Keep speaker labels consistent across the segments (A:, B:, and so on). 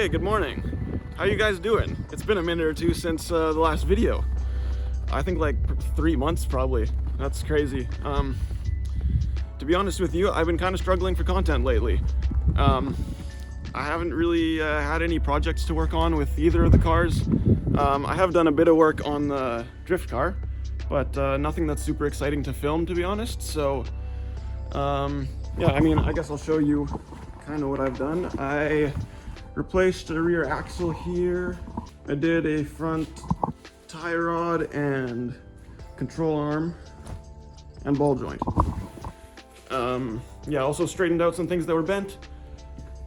A: Hey, good morning. How you guys doing? It's been a minute or two since the last video. I think like 3 months probably. That's crazy. To be honest with you, I've been kind of struggling for content lately. I haven't really had any projects to work on with either of the cars. I have done a bit of work on the drift car, but nothing that's super exciting to film, to be honest. So yeah, I mean, I guess I'll show you kind of what I've done. I replaced a rear axle here. I did a front tie rod and control arm and ball joint. Yeah, also straightened out some things that were bent.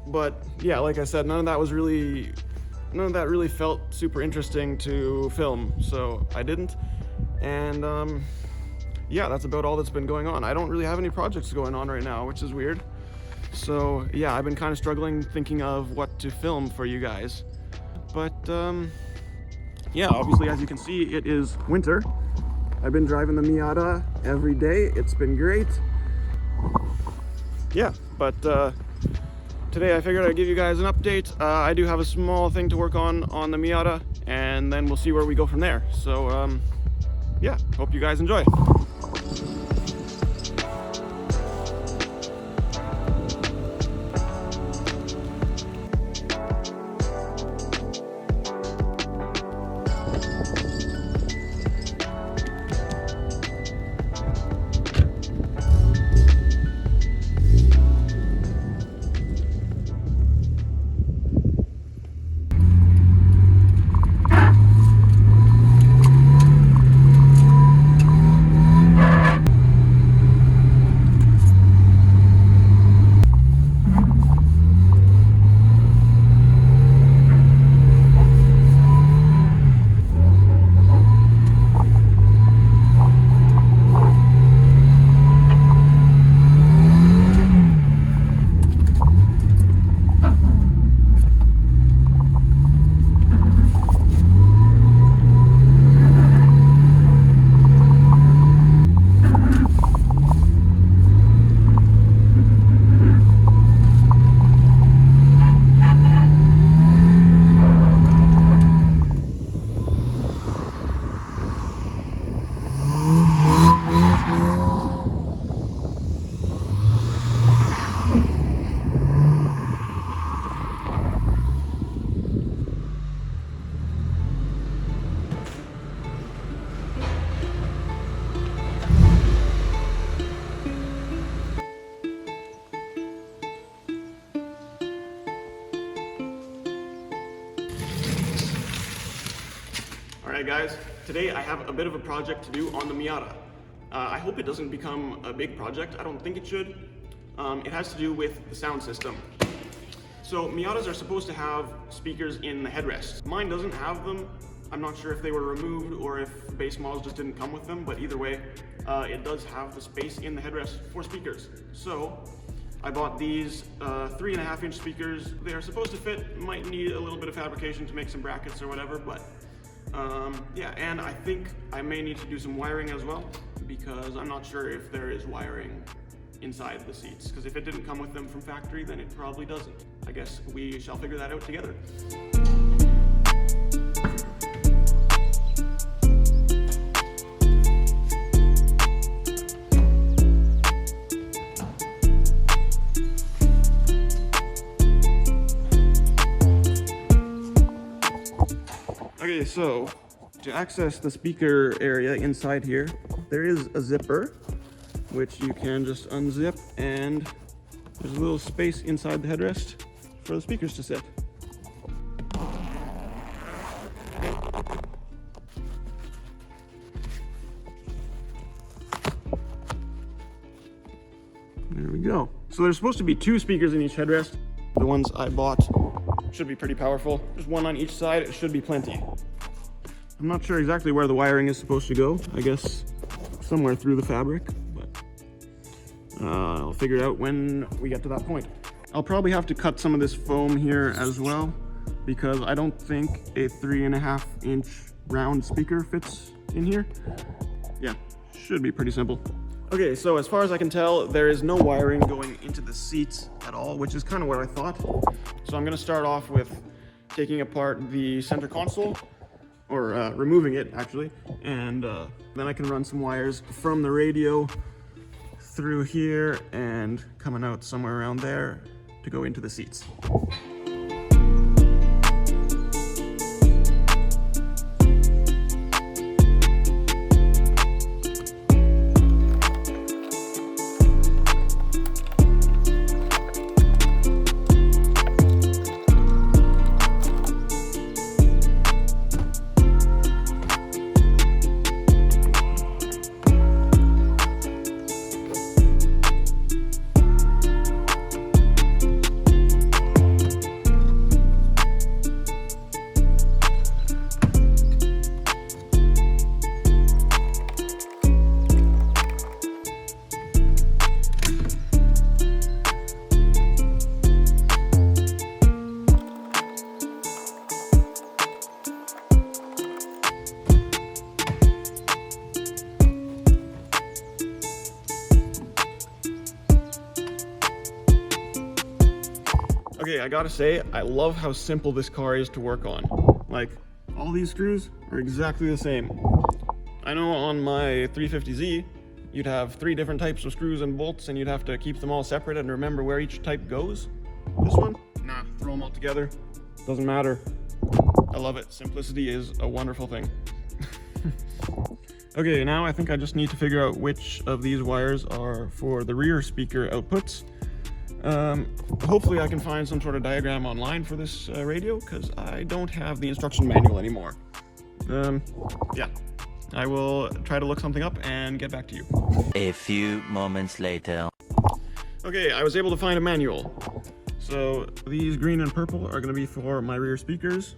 A: But yeah, like I said, none of that really felt super interesting to film, so I didn't. And yeah, that's about all that's been going on. I don't really have any projects going on right now, which is weird. So yeah, I've been kind of struggling thinking of what to film for you guys. But yeah, obviously, as you can see, it is winter. I've been driving the Miata every day. It's been great. Yeah, but today I figured I'd give you guys an update. I do have a small thing to work on the Miata, and then we'll see where we go from there. So yeah, hope you guys enjoy. Alright guys, today I have a bit of a project to do on the Miata. I hope it doesn't become a big project. I don't think it should. It has to do with the sound system. So Miatas are supposed to have speakers in the headrest. Mine doesn't have them. I'm not sure if they were removed or if base models just didn't come with them, but either way, it does have the space in the headrest for speakers. So I bought these 3.5-inch speakers. They are supposed to fit, might need a little bit of fabrication to make some brackets or whatever, but yeah, and I think I may need to do some wiring as well, because I'm not sure if there is wiring inside the seats, because if it didn't come with them from factory, then it probably doesn't. I guess we shall figure that out together. Okay, so to access the speaker area inside here, there is a zipper, which you can just unzip, and there's a little space inside the headrest for the speakers to sit. There we go. So there's supposed to be 2 speakers in each headrest. The ones I bought should be pretty powerful. Just one on each side, it should be plenty. I'm not sure exactly where the wiring is supposed to go. I guess somewhere through the fabric, but I'll figure it out when we get to that point. I'll probably have to cut some of this foam here as well, because I don't think a 3.5-inch round speaker fits in here. Yeah, should be pretty simple. Okay, so as far as I can tell, there is no wiring going into the seats at all, which is kind of what I thought. So I'm going to start off with taking apart the center console, or removing it actually, and then I can run some wires from the radio through here and coming out somewhere around there to go into the seats. Okay, I gotta say, I love how simple this car is to work on. Like, all these screws are exactly the same. I know on my 350Z, you'd have 3 different types of screws and bolts, and you'd have to keep them all separate and remember where each type goes. This one, nah, throw them all together. Doesn't matter. I love it. Simplicity is a wonderful thing. Okay, now I think I just need to figure out which of these wires are for the rear speaker outputs. Hopefully I can find some sort of diagram online for this radio, because I don't have the instruction manual anymore. Yeah, I will try to look something up and get back to you.
B: A few moments later.
A: Okay, I was able to find a manual. So these green and purple are going to be for my rear speakers.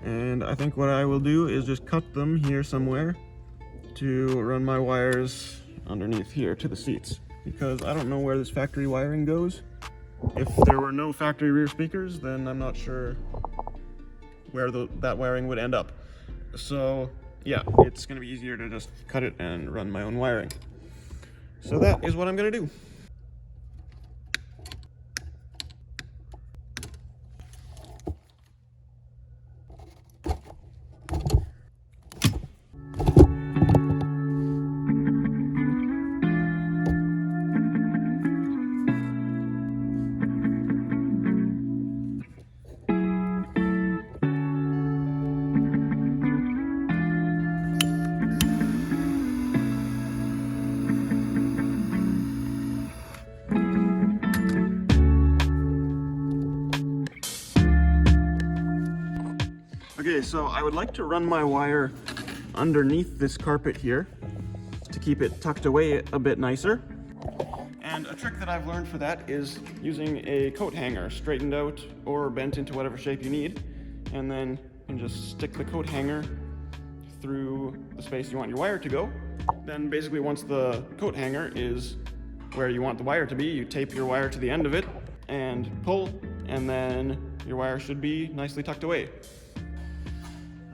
A: And I think what I will do is just cut them here somewhere to run my wires underneath here to the seats, because I don't know where this factory wiring goes. If there were no factory rear speakers, then I'm not sure where that wiring would end up. So yeah, it's going to be easier to just cut it and run my own wiring. So that is what I'm going to do. Okay, so I would like to run my wire underneath this carpet here to keep it tucked away a bit nicer. And a trick that I've learned for that is using a coat hanger straightened out or bent into whatever shape you need, and then you can just stick the coat hanger through the space you want your wire to go. Then basically once the coat hanger is where you want the wire to be, you tape your wire to the end of it and pull, and then your wire should be nicely tucked away.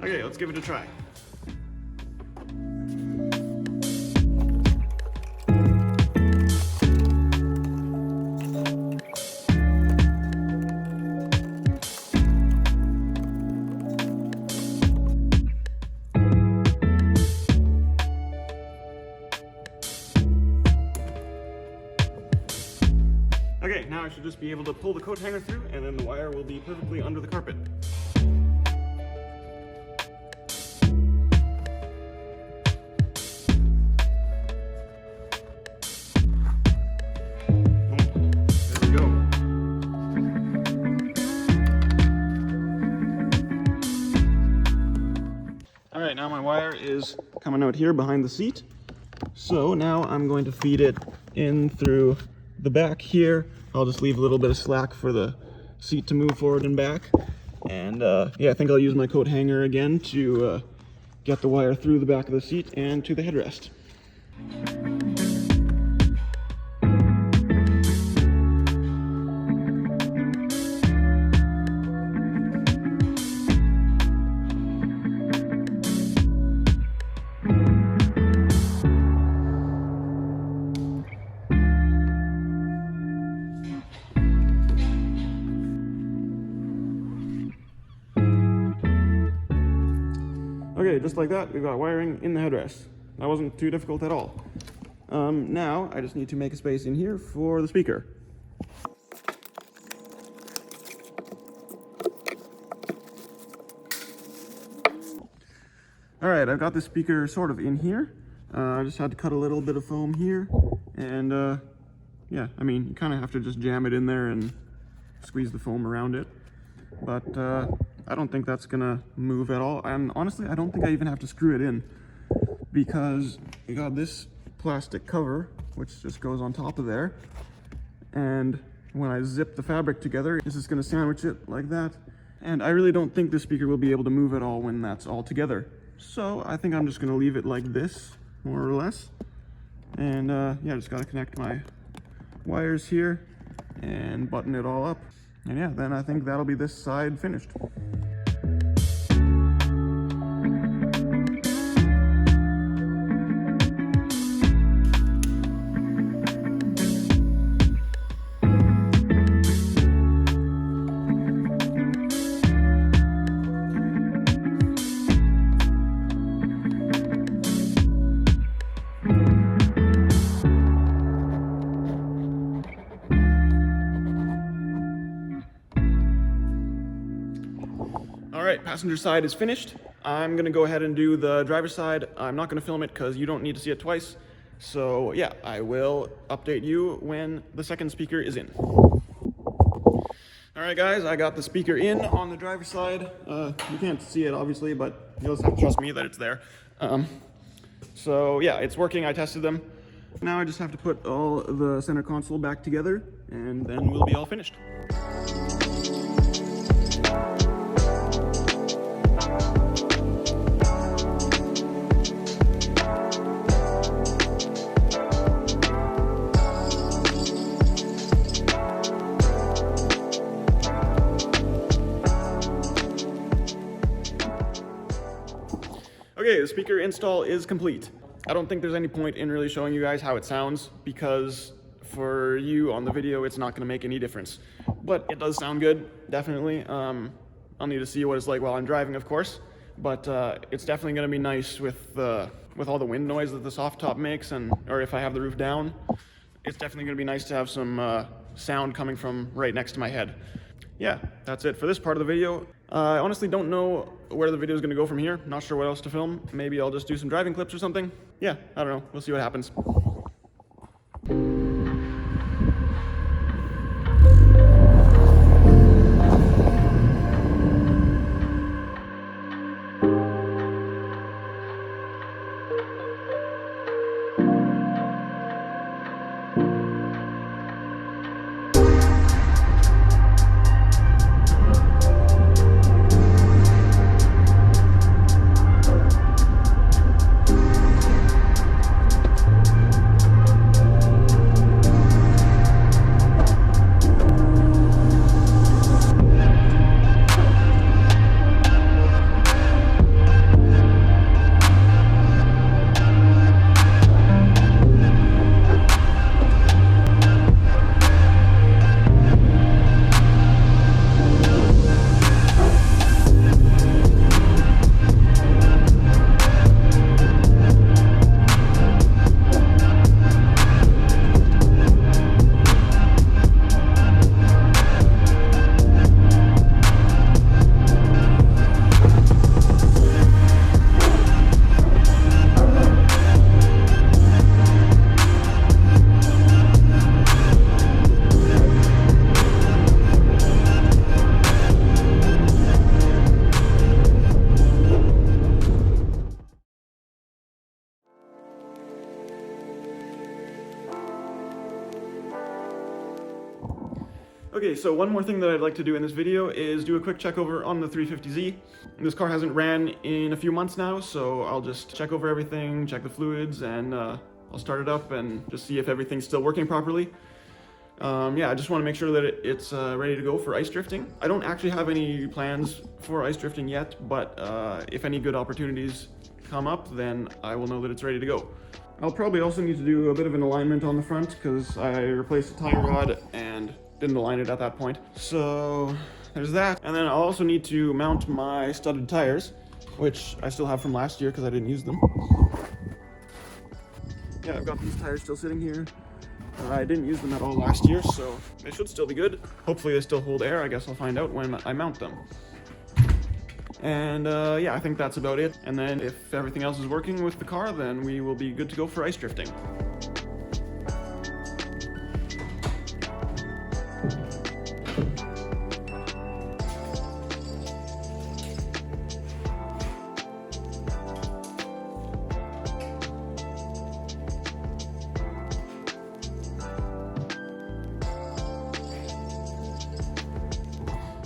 A: Okay, let's give it a try. Okay, now I should just be able to pull the coat hanger through, and then the wire will be perfectly under the carpet. Alright, now my wire is coming out here behind the seat. So now I'm going to feed it in through the back here. I'll just leave a little bit of slack for the seat to move forward and back. And yeah, I think I'll use my coat hanger again to get the wire through the back of the seat and to the headrest. Okay, just like that, we've got wiring in the headrest. That wasn't too difficult at all. Now, I just need to make a space in here for the speaker. Alright, I've got the speaker sort of in here. I just had to cut a little bit of foam here. And, yeah, I mean, you kind of have to just jam it in there and squeeze the foam around it. But, I don't think that's gonna move at all. And honestly, I don't think I even have to screw it in, because you got this plastic cover, which just goes on top of there. And when I zip the fabric together, this is gonna sandwich it like that. And I really don't think the speaker will be able to move at all when that's all together. So I think I'm just gonna leave it like this, more or less. And yeah, just gotta connect my wires here and button it all up. And yeah, then I think that'll be this side finished. Alright, passenger side is finished. I'm gonna go ahead and do the driver's side. I'm not gonna film it because you don't need to see it twice. So yeah, I will update you when the second speaker is in. Alright guys, I got the speaker in on the driver's side. You can't see it obviously, but you'll just have to trust me that it's there. So yeah, it's working, I tested them. Now I just have to put all the center console back together and then we'll be all finished. Okay, the speaker install is complete. I don't think there's any point in really showing you guys how it sounds, because for you on the video, it's not going to make any difference. But it does sound good, definitely. I'll need to see what it's like while I'm driving, of course. But it's definitely going to be nice with all the wind noise that the soft top makes, or if I have the roof down. It's definitely going to be nice to have some sound coming from right next to my head. Yeah, that's it for this part of the video. I honestly don't know where the video is going to go from here. Not sure what else to film. Maybe I'll just do some driving clips or something. Yeah, I don't know. We'll see what happens. Okay, so one more thing that I'd like to do in this video is do a quick check over on the 350Z. This car hasn't ran in a few months now, so I'll just check over everything, check the fluids, and I'll start it up and just see if everything's still working properly. Yeah, I just want to make sure that it's ready to go for ice drifting. I don't actually have any plans for ice drifting yet, but if any good opportunities come up, then I will know that it's ready to go. I'll probably also need to do a bit of an alignment on the front because I replaced the tie rod and didn't align it at that point. So there's that. And then I'll also need to mount my studded tires, which I still have from last year because I didn't use them. Yeah, I've got these tires still sitting here. I didn't use them at all last year, so they should still be good. Hopefully they still hold air. I guess I'll find out when I mount them. And yeah, I think that's about it. And then if everything else is working with the car, then we will be good to go for ice drifting.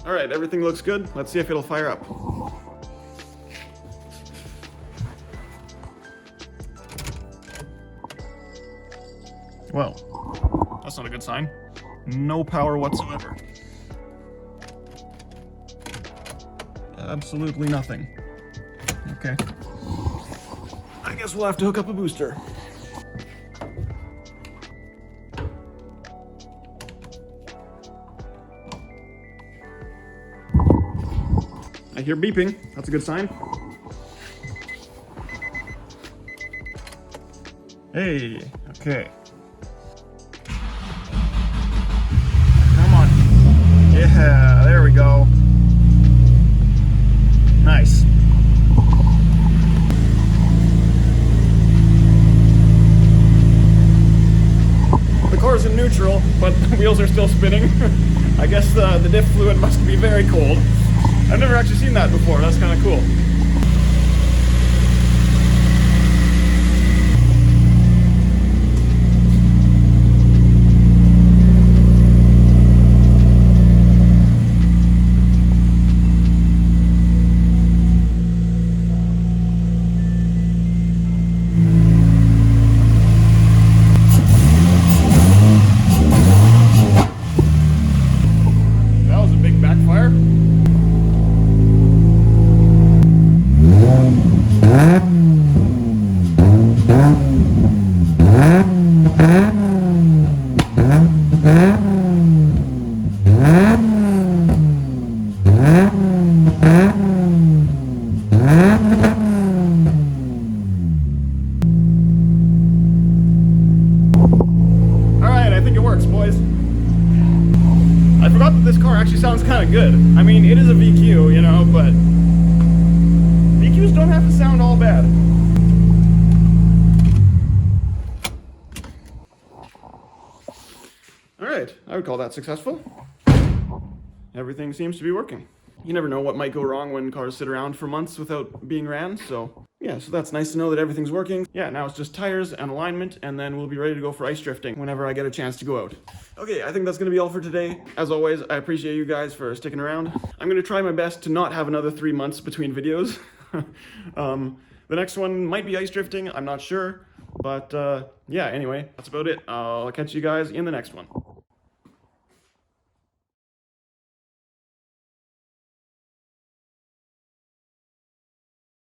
A: All right, everything looks good. Let's see if it'll fire up. Well, that's not a good sign. No power whatsoever. Absolutely nothing. Okay. I guess we'll have to hook up a booster. I hear beeping. That's a good sign. Hey, okay. Come on. Yeah, there we go. Nice. The car's in neutral, but the wheels are still spinning. I guess the diff fluid must be very cold. I've never actually seen that before. That's kind of cool. That was a big backfire. Alright, I think it works, boys. I forgot that this car actually sounds kind of good. I mean, it is a VQ, you know, but VQs don't have to sound all bad. Alright, I would call that successful. Everything seems to be working. You never know what might go wrong when cars sit around for months without being ran, so yeah, so that's nice to know that everything's working. Yeah, now it's just tires and alignment, and then we'll be ready to go for ice drifting whenever I get a chance to go out. Okay, I think that's gonna be all for today. As always, I appreciate you guys for sticking around. I'm gonna try my best to not have another 3 months between videos. The next one might be ice drifting, I'm not sure, but yeah, anyway, that's about it. I'll catch you guys in the next one.